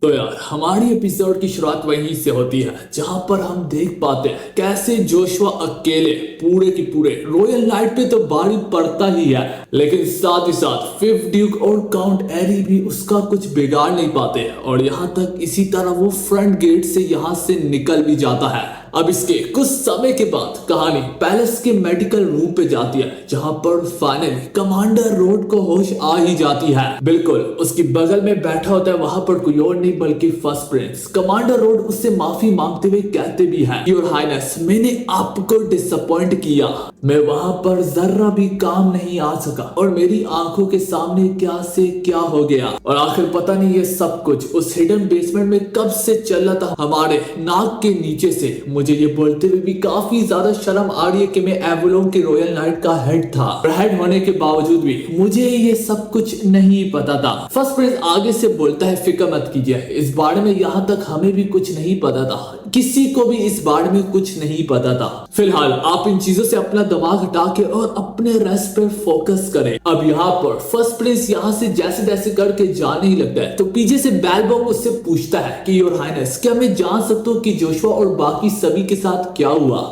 तो यार हमारी एपिसोड की शुरुआत वहीं से होती है जहां पर हम देख पाते हैं कैसे जोशुआ अकेले पूरे की पूरे रॉयल नाइट पे तो भारी पड़ता ही है, लेकिन साथ ही साथ फिफ्थ ड्यूक और काउंट एरी भी उसका कुछ बिगाड़ नहीं पाते हैं और यहाँ तक इसी तरह वो फ्रंट गेट से यहाँ से निकल भी जाता है। अब इसके कुछ समय के बाद कहानी पैलेस के मेडिकल रूम पे जाती है जहां पर फाइनली कमांडर रोड को होश आ ही जाती है। बिल्कुल उसकी बगल में बैठा होता है वहां पर कोई और नहीं बल्कि फर्स्ट प्रिंस। कमांडर रोड उससे माफी मांगते हुए कहते भी हैं, योर हाइनेस मैंने आपको डिसअपॉइंट किया, मैं वहां पर जरा भी काम नहीं आ सका और मेरी आंखों के सामने क्या से क्या हो गया और आखिर पता नहीं ये सब कुछ उस हिडन बेसमेंट में कब से चल रहा था हमारे नाक के नीचे से। मुझे ये बोलते हुए भी काफी ज्यादा शर्म आ रही है कि मैं एवोलोन के रॉयल नाइट का हेड था। हेड होने के बावजूद भी मुझे ये सब कुछ नहीं पता था। फर्स्ट प्रिंस आगे से बोलता है, फिक्र मत कीजिए, इस बारे में यहाँ तक हमें भी कुछ नहीं पता था, किसी को भी इस बारे में कुछ नहीं पता था। फिलहाल आप इन चीजों से अपना दिमाग हटा के और अपने रेस्ट पर फोकस करें। अब यहाँ पर फर्स्ट प्रिंस यहाँ से जैसे जैसे करके जाने ही लगता है तो पीछे से बेलबॉन्ग उससे पूछता है कि योर हाइनेस क्या मैं जान सकता हूँ कि जोशुआ और बाकी सभी के साथ क्या हुआ।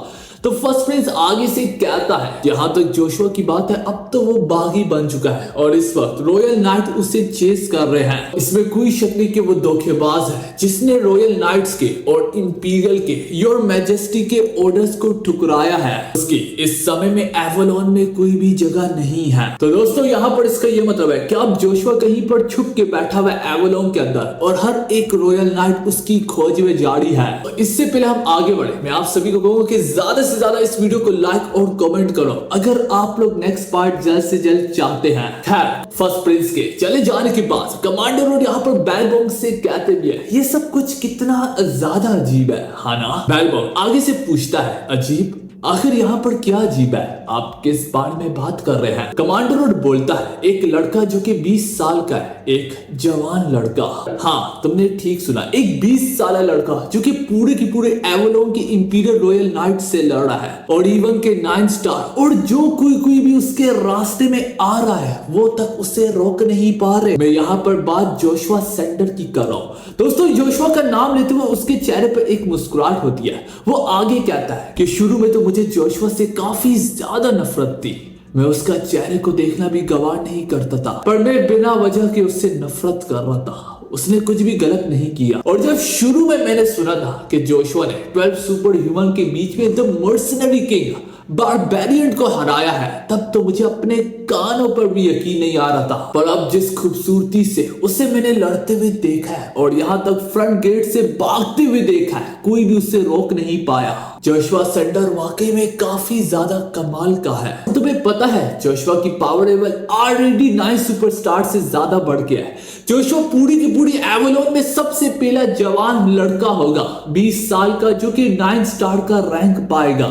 तो फर्स्ट प्रिंस आगे से कहता है, जहां तक जोशुआ की बात है अब तो वो बागी बन चुका है और इस वक्त रॉयल नाइट उसे चेस कर रहे हैं। इसमें कोई शक नहीं कि वो धोखेबाज है जिसने रॉयल नाइट्स के और इंपीरियल के योर मैजेस्टी के ऑर्डर्स को ठुकराया है। उसकी इस समय में एवोलोन में कोई भी जगह नहीं है। तो दोस्तों यहाँ पर इसका ये मतलब है कि अब जोशुआ कहीं पर छुप के बैठा हुआ है एवोलोन के अंदर और हर एक रॉयल नाइट उसकी खोज में जारी है। तो इससे पहले हम आगे बढ़े मैं आप सभी को कहूंगा कि ज्यादा से ज्यादा इस वीडियो को लाइक और कमेंट करो अगर आप लोग नेक्स्ट पार्ट जल्द से जल्द चाहते हैं। खैर फर्स्ट प्रिंस के चले जाने के बाद कमांडर रोड यहाँ पर बेलबॉन्ग से कहते भी है, ये सब कुछ कितना ज्यादा अजीब है, हाँ ना। बेलबॉन्ग आगे से पूछता है, अजीब? आखिर यहाँ पर क्या अजीब है, आप किस बारे में बात कर रहे हैं? कमांडर रोड बोलता है, एक लड़का जो कि 20 साल का है, एक जवान लड़का। हाँ तुमने ठीक सुना, एक 20 साल लड़का जो कि पूरे की पूरे एवोलोन की इंपीरियल रॉयल नाइट से लड़ रहा है और इवन के 9 स्टार और जो कोई भी उसके रास्ते में आ रहा है वो तक उसे रोक नहीं पा रहे। मैं यहाँ पर बात जोशुआ सेंडर की कर रहा हूँ। दोस्तों जोशुआ का नाम लेते हुए उसके चेहरे पर एक मुस्कुराहट होती है। वो आगे कहता है कि शुरू में तो मुझे जोशुआ से काफी ज्यादा नफरत थी, मैं उसका चेहरे को देखना भी गवार नहीं करता था, पर मैं बिना वजह के उससे नफरत कर रहा था, उसने कुछ भी गलत नहीं किया। और जब शुरू में मैंने सुना था कि जोशुआ ने 12 सुपर ह्यूमन के बीच में द मर्सनरी किंग बारबेरियन को हराया है तब तो मुझे अपने कानों पर भी यकीन नहीं आ रहा था, पर अब जिस खूबसूरती से उसे मैंने लड़ते हुए देखा है और यहाँ तक फ्रंट गेट से भागते हुए देखा है कोई भी उसे रोक नहीं पाया। जोशुआ सेंडर वाकई में काफी ज्यादा कमाल का है। तुम्हें पता है जोशुआ की पावर लेवल ऑलरेडी 9 सुपरस्टार से ज्यादा बढ़ गया है। जोशुआ पूरी की पूरी एवोलोन में सबसे पहला जवान लड़का होगा 20 साल का जो कि 9 स्टार का रैंक पाएगा।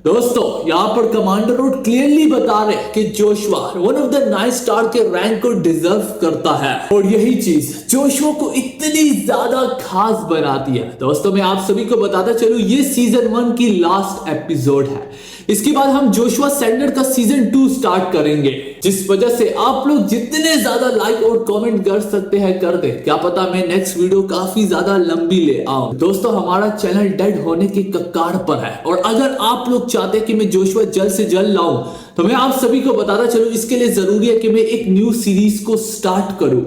दोस्तों यहाँ पर कमांडर रोड क्लियरली बता रहे कि Joshua one of the 9 star के रैंक को डिजर्व करता है और यही चीज जोशुआ को इतनी ज्यादा खास बनाती है। दोस्तों मैं आप सभी को बताता चलूं ये सीजन 1 की लास्ट एपिसोड है, इसके बाद हम जोशुआ सेंडर का सीजन 2 स्टार्ट करेंगे, जिस वजह से आप लोग जितने ज्यादा लाइक और कमेंट कर सकते हैं कर दे, क्या पता मैं नेक्स्ट वीडियो काफी ज्यादा लंबी ले आऊं। दोस्तों हमारा चैनल डेड होने की कगार पर है और अगर आप लोग चाहते हैं कि मैं जोशुआ जल्द से जल्द लाऊं तो मैं आप सभी को बताता चलूं इसके लिए जरूरी है कि मैं एक न्यू सीरीज को स्टार्ट करूं।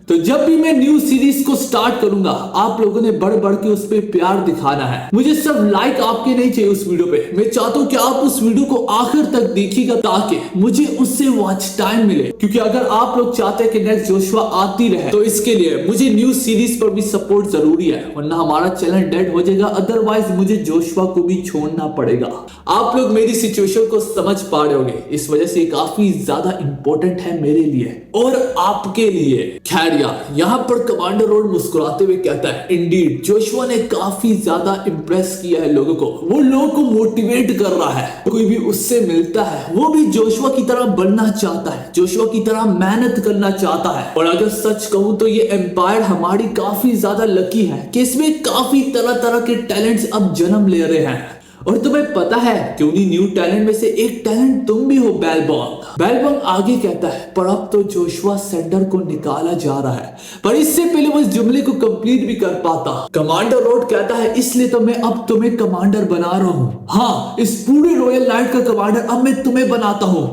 तो जब भी मैं न्यू सीरीज को स्टार्ट करूंगा आप लोगों ने बढ़ बढ़ के उस पे प्यार दिखाना है। मुझे सब लाइक आपके नहीं चाहिए उस वीडियो पे, मैं चाहता हूं कि आप उस वीडियो को आखिर तक देखिएगा ताकि मुझे उससे वॉच टाइम मिले, क्योंकि अगर आप लोग चाहते हैं कि नेक्स्ट जोशुआ आती रहे तो इसके लिए मुझे न्यू सीरीज पर भी सपोर्ट जरूरी है, वरना हमारा चैनल डेड हो जाएगा। अदरवाइज मुझे जोशुआ को भी छोड़ना पड़ेगा। आप लोग मेरी सिचुएशन को समझ पा रहे होंगे, इस वजह से काफी ज्यादा इंपॉर्टेंट है मेरे लिए और आपके लिए। खैर यार यहाँ पर कमांडर रोड मुस्कुराते हुए कहता है, इंडीड जोशुआ ने काफी ज्यादा इंप्रेस किया है लोगों को, वो लोगों को मोटिवेट कर रहा है, कोई भी उससे मिलता है वो भी जोशुआ की तरह बनना चाहता है, जोशुआ की तरह मेहनत करना चाहता है। और अगर सच कहूं तो ये एम्पायर हमारी काफी ज्यादा लकी है कि इसमें काफी तरह तरह के टैलेंट्स अब जन्म ले रहे हैं और तुम्हें पता है कि उन्हीं न्यू टैलेंट में से एक टैलेंट तुम भी हो, बेलबॉन्ग। बेलबॉन्ग आगे कहता है, पर अब तो जोशुआ सेंडर को निकाला जा रहा है। पर इससे पहले वो इस जुमले को कंप्लीट भी कर पाता। कमांडर रोड कहता है, इसलिए तो मैं अब तुम्हें कमांडर बना रहा हूँ। हाँ, इस पूरे रॉयल नाइट का कमांडर अब मैं तुम्हें बनाता हूँ।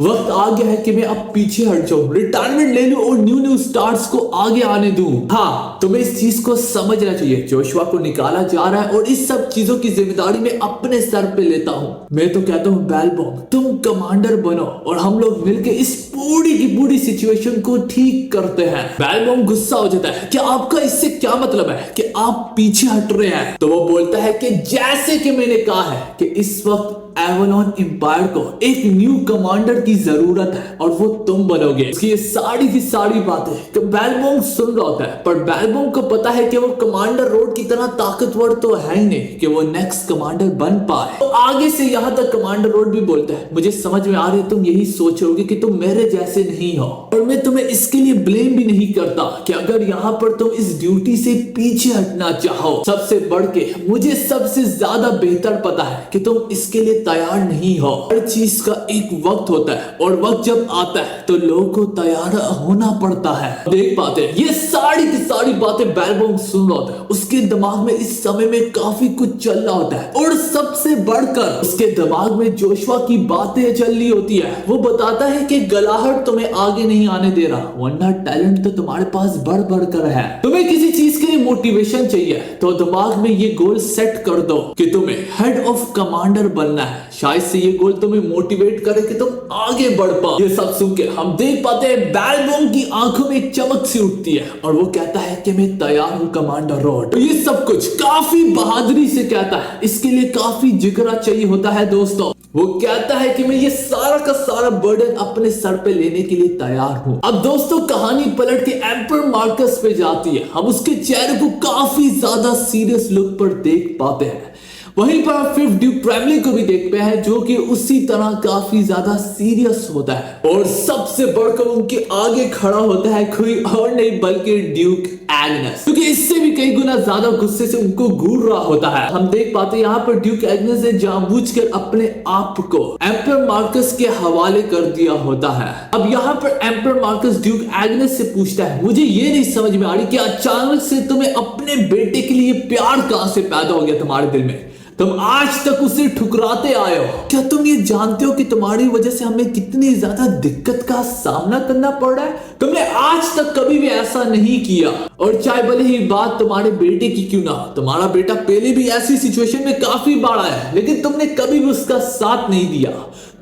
वक्त आ गया है कि मैं अब पीछे हट जाऊं, रिटायरमेंट ले लूं और न्यू स्टार्स को आगे आने दूं। हाँ, तुम्हें इस चीज को समझना चाहिए। जोशुआ को निकाला जा रहा है और इस सब चीजों की जिम्मेदारी मैं अपने सर पे लेता हूँ। मैं तो कहता हूँ बेलबॉन्ग, तुम कमांडर बनो और हम लोग मिलकर इस पूरी की पूरी सिचुएशन को ठीक करते हैं। बेलबॉन्ग गुस्सा हो जाता है कि आपका इससे क्या मतलब है कि आप पीछे हट रहे हैं। तो वो बोलता है कि जैसे कि मैंने कहा है कि इस वक्त एवलॉन एम्पायर को एक न्यू कमांडर की जरूरत है और वो तुम बनोगे। उसकी ये सारी की सारी बातें बेलबॉन्ग सुन रहा होता है, पर बेलबॉन्ग को पता है कि वो कमांडर रोड की तरह ताकतवर तो है ही नहीं कि वो नेक्स्ट कमांडर बन पाए। तो आगे से यहाँ तक कमांडर रोड भी बोलता है, मुझे समझ में आ रही है तुम यही सोचोगे कि तुम मेरे जैसे नहीं हो, और मैं तुम्हें इसके लिए ब्लेम भी नहीं करता कि अगर यहाँ पर तुम इस ड्यूटी से पीछे हटना चाहो। सबसे बढ़ के मुझे सबसे ज्यादा बेहतर पता है कि तुम इसके लिए तैयार नहीं हो। हर चीज का एक वक्त होता है और वक्त जब आता है तो लोगों को तैयार होना पड़ता है। देख पाते हैं ये सारी की सारी बातें बेलबॉन्ग सुन रहा होता है। उसके दिमाग में इस समय में काफी कुछ चल रहा होता है और सबसे बढ़कर उसके दिमाग में जोशुआ की बातें चल रही होती है। वो बताता है कि गलाहट तुम्हें आगे नहीं आने दे रहा, वरना टैलेंट तो तुम्हारे पास बढ़ बढ़ कर है। तुम्हें किसी चीज के लिए मोटिवेशन चाहिए तो दिमाग में ये गोल सेट कर दो कि तुम्हें हेड ऑफ कमांडर बनना है। शायद से ये गोल तुम्हें मोटिवेट करे कि तुम आगे बढ़ पाओ। ये सब सुन के हम देख पाते हैं बेलबॉन्ग की आंखों में एक चमक सी उठती है और वो कहता है कि मैं तैयार हूं कमांडर रोड। तो ये सब कुछ काफी बहादुरी से कहता है, इसके लिए काफी जिगरा चाहिए होता है दोस्तों। वो कहता है कि मैं ये सारा का सारा बर्डन अपने सर पे लेने के लिए तैयार हूं। अब दोस्तों कहानी पलट के एम्पर मार्कस पे जाती है। हम उसके चेहरे को काफी ज्यादा सीरियस लुक पर देख पाते हैं। वहीं पर हम फिफ्थ ड्यूक ट्रेवलिंग को भी देखते हैं जो कि उसी तरह काफी ज्यादा सीरियस होता है और सबसे बढ़कर उनके आगे खड़ा होता है कोई और नहीं बल्कि ड्यूक एग्नेस, क्योंकि इससे भी कई गुना ज्यादा गुस्से से उनको घूर रहा होता है। हम देख पाते हैं यहाँ पर ड्यूक एग्नेस ने जानबूझकर अपने आप को एम्पर मार्कस के हवाले कर दिया होता है। अब यहाँ पर एम्पर मार्कस ड्यूक एग्नेस से पूछता है, मुझे ये नहीं समझ में आ रही कि अचानक से तुम्हें अपने बेटे के लिए प्यार कहां से पैदा हो गया तुम्हारे दिल में। तुम आज तक उसे ठुकराते आए हो। क्या तुम ये जानते हो कि तुम्हारी वजह से हमें कितनी ज्यादा दिक्कत का सामना करना पड़ रहा है? तुमने आज तक कभी भी ऐसा नहीं किया, और चाहे भले ही बात तुम्हारे बेटे की क्यों ना हो, तुम्हारा बेटा पहले भी ऐसी सिचुएशन में काफी बार आया है लेकिन तुमने कभी भी उसका साथ नहीं दिया।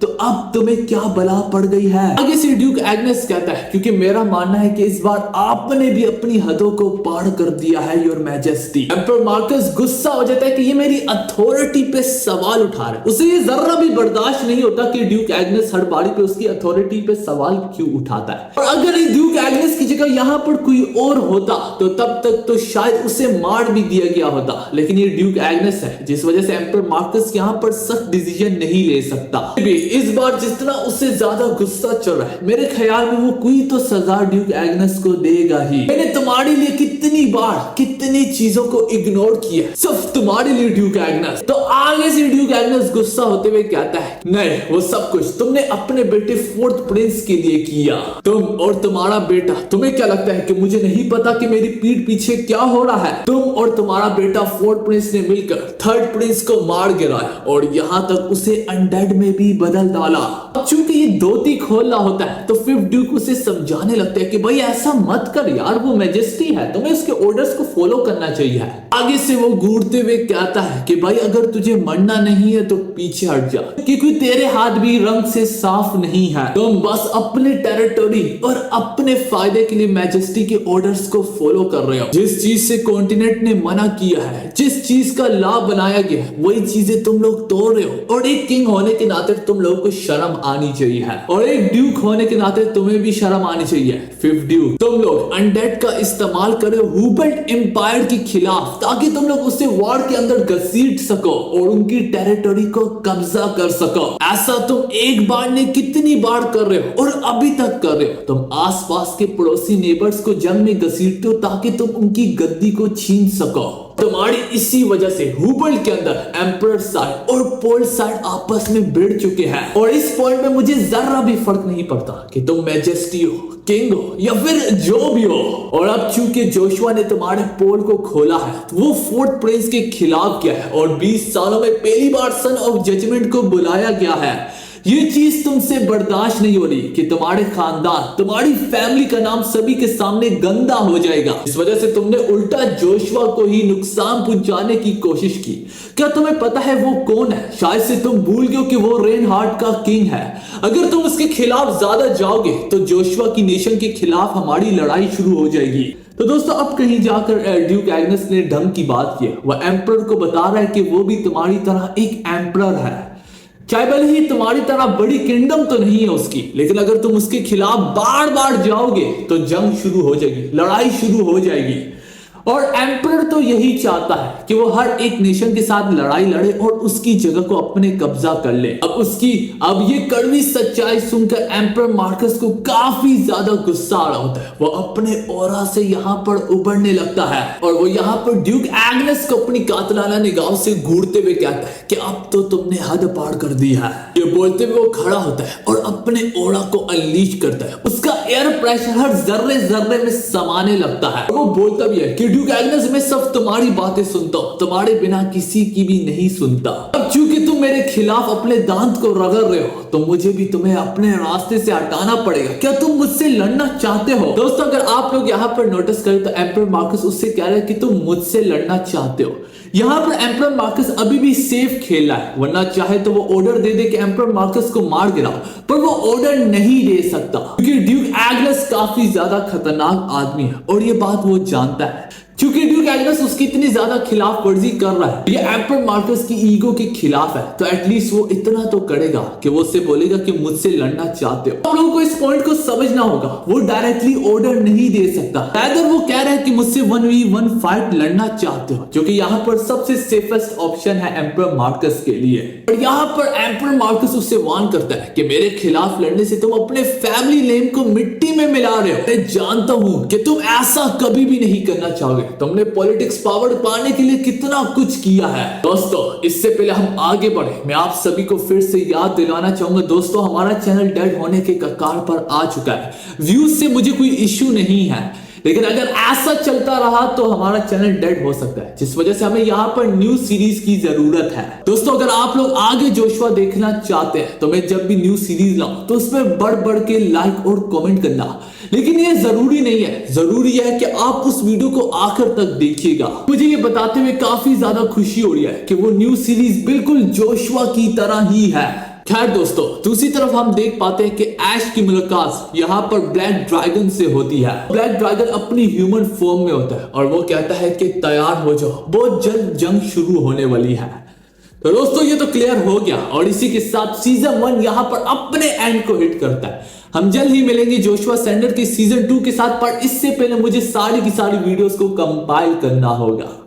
तो अब तुम्हें क्या बला पड़ गई है? आगे से ड्यूक एग्नेस कहता है, क्योंकि मेरा मानना है कि इस बार आपने भी अपनी हदों को पार कर दिया है योर मैजेस्टी। एम्पर मार्कस गुस्सा हो जाता है कि ये मेरी अथॉरिटी पे सवाल उठा रहा है। उसे ये जरा भी बर्दाश्त नहीं होता कि ड्यूक एग्नेस हर बारी पे उसकी अथॉरिटी पे सवाल क्यों उठाता है। और अगर ये ड्यूक एग्नेस की जगह यहाँ पर कोई और होता तो तब तक तो शायद उसे मार भी दिया गया होता, लेकिन ये ड्यूक एग्नेस है जिस वजह से एम्पर मार्कस यहाँ पर सख्त डिसीजन नहीं ले सकता। इस बार जितना उससे ज्यादा गुस्सा चल रहा है, मेरे ख्याल में वो कोई तो सजा ड्यूक एग्नेस को देगा ही। मैंने तुम्हारे लिए कितनी बार कितनी चीजों को इग्नोर किया सिर्फ तुम्हारे लिए ड्यूक एग्नेस। तो आगे से ड्यूक एग्नेस गुस्सा होते हुए कहता है, नहीं, वो सब कुछ तुमने अपने बेटे फोर्थ प्रिंस के लिए किया। तुम और तुम्हारा बेटा, तुम्हें क्या लगता है कि मुझे नहीं पता कि मेरी पीठ पीछे क्या हो रहा है? तुम और तुम्हारा बेटा फोर्थ प्रिंस ने मिलकर थर्ड प्रिंस को मार गिराया और यहाँ तक उसे अनडेड में भी बदल डाला। अब चूंकि ये धोती खोल रहा होता है तो फिफ्थ ड्यूक उसे समझाने लगता है कि भाई ऐसा मत कर यार, वो मैजेस्टी है, तुम्हें उसके ऑर्डर्स को फॉलो करना चाहिए। आगे से वो घूरते हुए कहता है कि भाई अगर तुझे मरना नहीं है तो पीछे हट जा, क्योंकि तेरे हाथ भी रंग से साफ नहीं है। तुम बस अपने टेरिटरी और अपने फायदे के लिए मैजेस्टी के ऑर्डर्स को फॉलो कर रहे हो। जिस चीज से कॉन्टिनेंट ने मना किया है, जिस चीज का लॉ बनाया गया है, वही चीजें तुम लोग तोड़ रहे हो। और एक किंग होने के नाते तुम लोगों को शर्म आनी चाहिए है, और एक ड्यूक होने के नाते तुम्हें भी शर्म आनी चाहिए। फिफ्थ ड्यूक, तुम लोग अनडेड का इस्तेमाल कर रहे हो हुबल्ट एम्पायर के खिलाफ, ताकि तुम लोग उससे वॉर के अंदर घसीट सको और उनकी टेरिटरी को कब्जा कर सको। ऐसा तुम एक बार ने कितनी बार कर रहे हो और अभी तक कर रहे हो। तुम आसपास के पड़ोसी नेबर्स को जंग में घसीटते हो ताकि तुम उनकी गद्दी को छीन सको। तुम्हारी इसी वजह से हुबल्ट के अंदर एम्परर साइड और पोल साइड आपस में भिड़ चुके हैं। और इस पॉइंट में मुझे जरा भी फर्क नहीं पड़ता कि तुम मैजेस्टी हो, किंग हो या फिर जो भी हो। और अब चूंकि जोशुआ ने तुम्हारे पोल को खोला है, वो फोर्थ प्रिंस के खिलाफ किया है और 20 सालों में पहली बार सन ऑफ जजमेंट को बुलाया गया है। ये चीज तुमसे बर्दाश्त नहीं हो रही कि तुम्हारे खानदान, तुम्हारी फैमिली का नाम सभी के सामने गंदा हो जाएगा। इस वजह से तुमने उल्टा जोशुआ को ही नुकसान पहुंचाने की कोशिश की। क्या तुम्हें पता है वो कौन है? शायद से तुम भूल गए कि वो रेनहार्ट का किंग है। अगर तुम उसके खिलाफ ज्यादा जाओगे तो जोशुआ की नेशन के खिलाफ हमारी लड़ाई शुरू हो जाएगी। तो दोस्तों, अब कहीं जाकर ड्यूक एग्नेस ने ढंग की बात की। वह एम्परर को बता रहा है कि वो भी तुम्हारी तरह एक एम्परर है। चाहे भले ही तुम्हारी तरह बड़ी किंगडम तो नहीं है उसकी, लेकिन अगर तुम उसके खिलाफ बार बार जाओगे तो जंग शुरू हो जाएगी, लड़ाई शुरू हो जाएगी। और एम्परर तो यही चाहता है कि वो हर एक नेशन के साथ लड़ाई लड़े और उसकी जगह को अपने कब्जा कर ले। अब ये कड़वी सच्चाई सुनकर एम्परर मार्कस को काफी ज्यादा गुस्सा आ रहा होता है। वो अपने ऑरा से यहाँ पर उभरने लगता है और वो यहाँ पर ड्यूक एग्नेस को अपनी कातलाना निगाहों से घूरते हुए कहता है कि अब तो तुमने हद पार कर दी है। ये बोलते हुए वो खड़ा होता है और अपने ऑरा को अनलीश करता है। उसका एयर प्रेशर हर जर्रे जर्रे में समाने लगता है। वो बोलता भी है कि ड्यूक एग्नेस, मैं सब तुम्हारी बातें सुनता हूं, तुम्हारे बिना किसी की भी नहीं सुनता। अब चूंकि तुम मेरे खिलाफ अपने दांत को रगड़ रहे हो तो मुझे भी तुम्हें अपने रास्ते से हटाना पड़ेगा। क्या तुम मुझसे लड़ना चाहते हो? दोस्तों, अगर आप लोग यहाँ पर नोटिस करें तो एम्परर मार्कस उससे कह रहे हैं कि तुम मुझसे लड़ना चाहते हो। यहाँ पर एम्परर मार्कस अभी भी सेफ खेल रहा है, वरना चाहे तो वो ऑर्डर दे दे कि एम्परर मार्कस को मार गिराओ, पर वो ऑर्डर नहीं दे सकता क्योंकि ड्यूक एग्नेस काफी ज्यादा खतरनाक आदमी है और ये बात वो जानता है। क्योंकि ड्यूक एग्नेस उसकी इतनी ज्यादा खिलाफ वर्जी कर रहा है, ये एम्परर मार्कस की ईगो के खिलाफ है, तो एटलीस्ट वो इतना तो करेगा कि वो उससे बोलेगा कि मुझसे लड़ना चाहते हो। आप लोगों को इस पॉइंट को समझना होगा, वो डायरेक्टली ऑर्डर नहीं दे सकता। रादर वो कह रहा है कि मुझसे 1v1 फाइट लड़ना चाहते हो, जो कि यहाँ पर सबसे सेफेस्ट ऑप्शन है एम्परर मार्कस के लिए। और यहाँ पर एम्परर मार्कस उससे वार्न करता है कि मेरे खिलाफ लड़ने से तुम अपने फैमिली नेम को मिट्टी में मिला रहे हो। मैं जानता हूं कि तुम ऐसा कभी भी नहीं करना चाहोगे। तुमने पॉलिटिक्स पावर पाने के लिए कितना कुछ किया है। दोस्तों, इससे पहले हम आगे बढ़े, मैं आप सभी को फिर से याद दिलाना चाहूंगा। दोस्तों, हमारा चैनल डेड होने के कगार पर आ चुका है। व्यूज से मुझे कोई इश्यू नहीं है, लेकिन अगर ऐसा चलता रहा तो हमारा चैनल डेड हो सकता है, जिस वजह से हमें यहाँ पर न्यू सीरीज की जरूरत है। दोस्तों, अगर आप लोग आगे जोशुआ देखना चाहते हैं तो मैं जब भी न्यू सीरीज लाऊं तो उसमें बढ़ बढ़ के लाइक और कमेंट करना, लेकिन ये जरूरी नहीं है। जरूरी है कि आप उस वीडियो को आखिर तक देखिएगा। मुझे ये बताते हुए काफी ज्यादा खुशी हो रही है कि वो न्यू सीरीज बिल्कुल जोशुआ की तरह ही है। खैर दोस्तों, दूसरी तरफ हम देख पाते हैं कि ऐश की मुलाकात यहाँ पर ब्लैक ड्रैगन से होती है। ब्लैक ड्रैगन अपनी ह्यूमन फॉर्म में होता है और वो कहता है कि तैयार हो जाओ, बहुत जल्द जंग शुरू होने वाली है। तो दोस्तों, ये तो क्लियर हो गया और इसी के साथ सीजन 1 यहाँ पर अपने एंड को हिट करता है। हम जल्द ही मिलेंगे जोशुआ सेंडर के सीजन 2 के साथ, पर इससे पहले मुझे सारी की सारी वीडियोस को कंपाइल करना होगा।